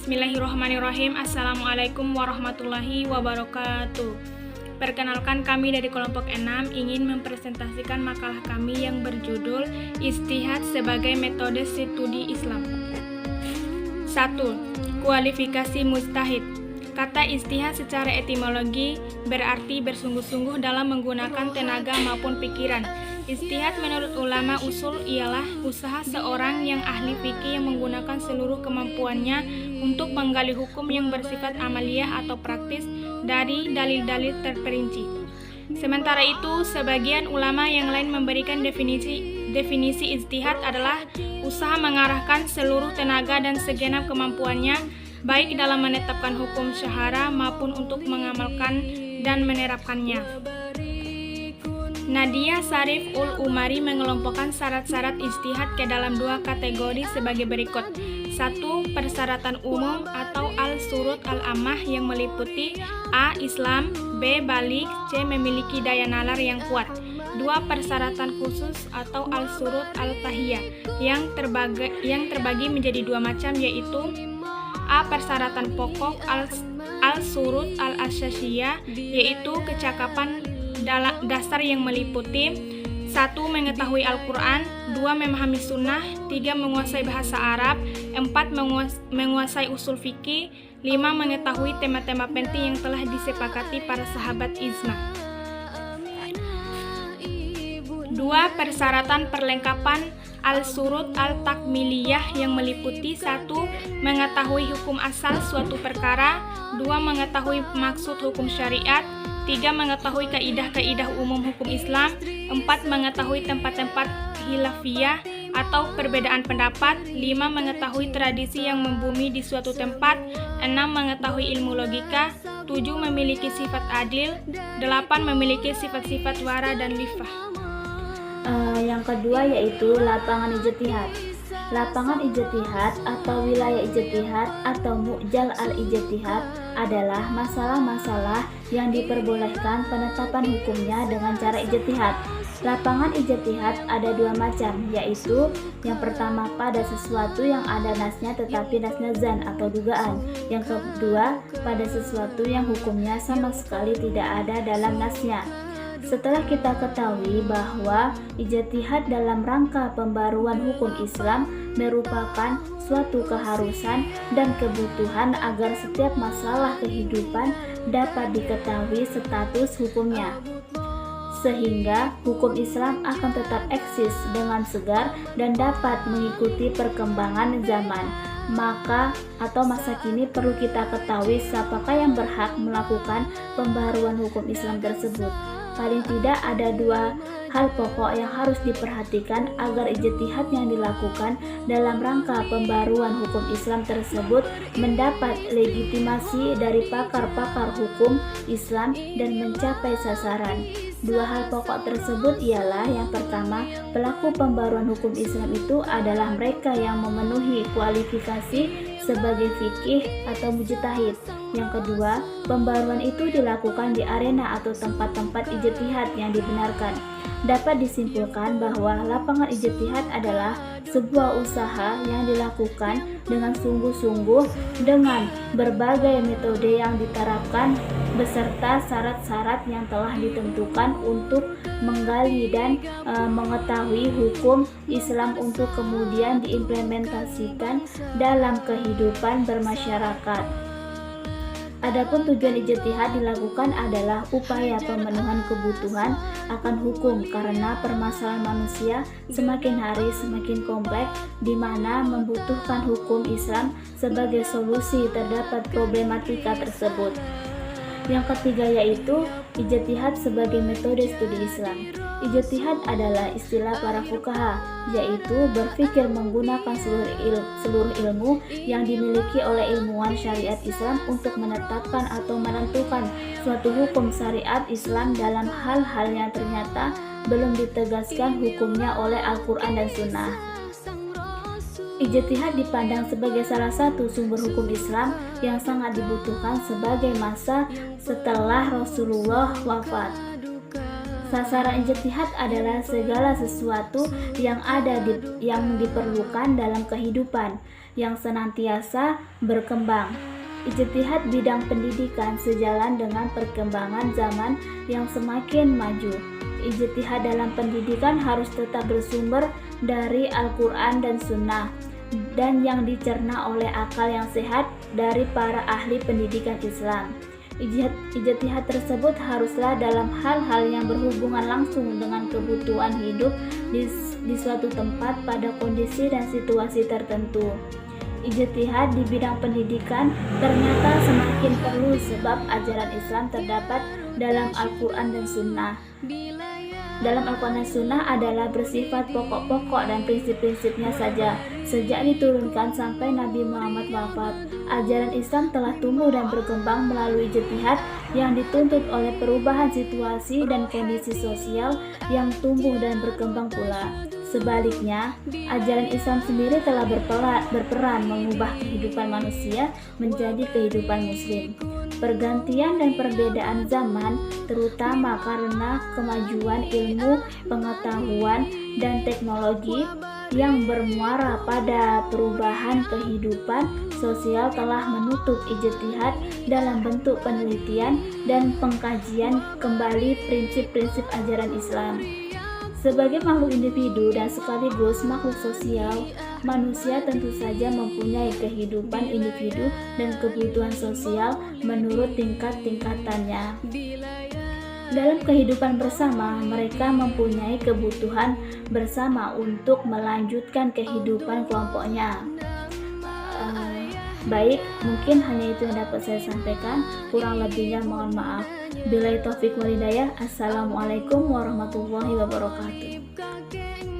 Bismillahirrahmanirrahim. Assalamualaikum warahmatullahi wabarakatuh. Perkenalkan, kami dari kelompok 6 ingin mempresentasikan makalah kami yang berjudul Ijtihad sebagai Metode Studi Islam. 1. Kualifikasi mujtahid. Kata ijtihad secara etimologi berarti bersungguh-sungguh dalam menggunakan tenaga maupun pikiran. Ijtihad menurut ulama usul ialah usaha seorang yang ahli fikih yang menggunakan seluruh kemampuannya untuk menggali hukum yang bersifat amaliyah atau praktis dari dalil-dalil terperinci. Sementara itu, sebagian ulama yang lain memberikan definisi ijtihad adalah usaha mengarahkan seluruh tenaga dan segenap kemampuannya baik dalam menetapkan hukum syahara maupun untuk mengamalkan dan menerapkannya. Nadia Sarif Ul-Umari mengelompokkan syarat-syarat ijtihad ke dalam 2 kategori sebagai berikut. 1. Persyaratan umum atau al-surut al-ammah yang meliputi A. Islam, B. Baligh, C. Memiliki daya nalar yang kuat. 2. Persyaratan khusus atau al-surut al-tahiyah yang terbagi menjadi 2 macam, yaitu A. Persyaratan pokok al-surut al-asyasiyah, yaitu kecakapan dasar yang meliputi 1. Mengetahui Al-Quran, 2. Memahami sunnah, 3. Menguasai bahasa Arab, 4. Menguasai usul fikih, 5. Mengetahui tema-tema penting yang telah disepakati para sahabat ijma. 2. Persyaratan perlengkapan al-surut al-takmiliyah yang meliputi 1. Mengetahui hukum asal suatu perkara, 2. Mengetahui maksud hukum syariat, 3. Mengetahui kaidah-kaidah umum hukum Islam, 4. Mengetahui tempat-tempat khilafiyah atau perbedaan pendapat, 5. Mengetahui tradisi yang membumi di suatu tempat, 6. Mengetahui ilmu logika, 7. Memiliki sifat adil, 8. Memiliki sifat-sifat wara dan lifah. Yang kedua yaitu lapangan ijtihad. Lapangan ijtihad atau wilayah ijtihad atau mu'jal al-ijtihad adalah masalah-masalah yang diperbolehkan penetapan hukumnya dengan cara ijtihad. Lapangan ijtihad ada 2 macam, yaitu yang pertama pada sesuatu yang ada nasnya tetapi nasnya zan atau dugaan. Yang kedua pada sesuatu yang hukumnya sama sekali tidak ada dalam nasnya. Setelah kita ketahui bahwa ijtihad dalam rangka pembaruan hukum Islam merupakan suatu keharusan dan kebutuhan agar setiap masalah kehidupan dapat diketahui status hukumnya, sehingga hukum Islam akan tetap eksis dengan segar dan dapat mengikuti perkembangan zaman. Masa kini perlu kita ketahui siapakah yang berhak melakukan pembaruan hukum Islam tersebut. Paling tidak ada 2 hal pokok yang harus diperhatikan agar ijtihad yang dilakukan dalam rangka pembaruan hukum Islam tersebut mendapat legitimasi dari pakar-pakar hukum Islam dan mencapai sasaran. 2 hal pokok tersebut ialah yang pertama, pelaku pembaruan hukum Islam itu adalah mereka yang memenuhi kualifikasi sebagai fikih atau mujtahid. Yang kedua, pembaruan itu dilakukan di arena atau tempat-tempat ijtihad yang dibenarkan. Dapat disimpulkan bahwa lapangan ijtihad adalah sebuah usaha yang dilakukan dengan sungguh-sungguh dengan berbagai metode yang diterapkan beserta syarat-syarat yang telah ditentukan untuk menggali dan mengetahui hukum Islam untuk kemudian diimplementasikan dalam kehidupan bermasyarakat. Adapun tujuan ijtihad dilakukan adalah upaya pemenuhan kebutuhan akan hukum karena permasalahan manusia semakin hari semakin kompleks di mana membutuhkan hukum Islam sebagai solusi terdapat problematika tersebut. Yang ketiga yaitu ijtihad sebagai metode studi Islam. Ijtihad adalah istilah para fuqaha, yaitu berpikir menggunakan seluruh ilmu yang dimiliki oleh ilmuwan syariat Islam untuk menetapkan atau menentukan suatu hukum syariat Islam dalam hal-hal yang ternyata belum ditegaskan hukumnya oleh Al-Quran dan Sunnah. Ijtihad dipandang sebagai salah satu sumber hukum Islam yang sangat dibutuhkan sebagai masa setelah Rasulullah wafat. Sasaran ijtihad adalah segala sesuatu yang yang diperlukan dalam kehidupan yang senantiasa berkembang. Ijtihad bidang pendidikan sejalan dengan perkembangan zaman yang semakin maju. Ijtihad dalam pendidikan harus tetap bersumber dari Al-Quran dan Sunnah, dan yang dicerna oleh akal yang sehat dari para ahli pendidikan Islam. Ijtihad tersebut haruslah dalam hal-hal yang berhubungan langsung dengan kebutuhan hidup di suatu tempat pada kondisi dan situasi tertentu. Ijtihad di bidang pendidikan ternyata semakin perlu sebab ajaran Islam terdapat dalam Al-Quran dan Sunnah. Dalam Al-Quran dan Sunnah adalah bersifat pokok-pokok dan prinsip-prinsipnya saja. Sejak diturunkan sampai Nabi Muhammad wafat, ajaran Islam telah tumbuh dan berkembang melalui ijtihad yang dituntut oleh perubahan situasi dan kondisi sosial yang tumbuh dan berkembang pula. Sebaliknya, ajaran Islam sendiri telah berperan mengubah kehidupan manusia menjadi kehidupan muslim. Pergantian dan perbedaan zaman, terutama karena kemajuan ilmu, pengetahuan, dan teknologi yang bermuara pada perubahan kehidupan sosial telah menutup ijtihad dalam bentuk penelitian dan pengkajian kembali prinsip-prinsip ajaran Islam. Sebagai makhluk individu dan sekaligus makhluk sosial, manusia tentu saja mempunyai kehidupan individu dan kebutuhan sosial menurut tingkat-tingkatannya. Dalam kehidupan bersama, mereka mempunyai kebutuhan bersama untuk melanjutkan kehidupan kelompoknya. Baik, mungkin hanya itu yang dapat saya sampaikan. Kurang lebihnya mohon maaf. Billahi taufik wal hidayah. Assalamualaikum warahmatullahi wabarakatuh.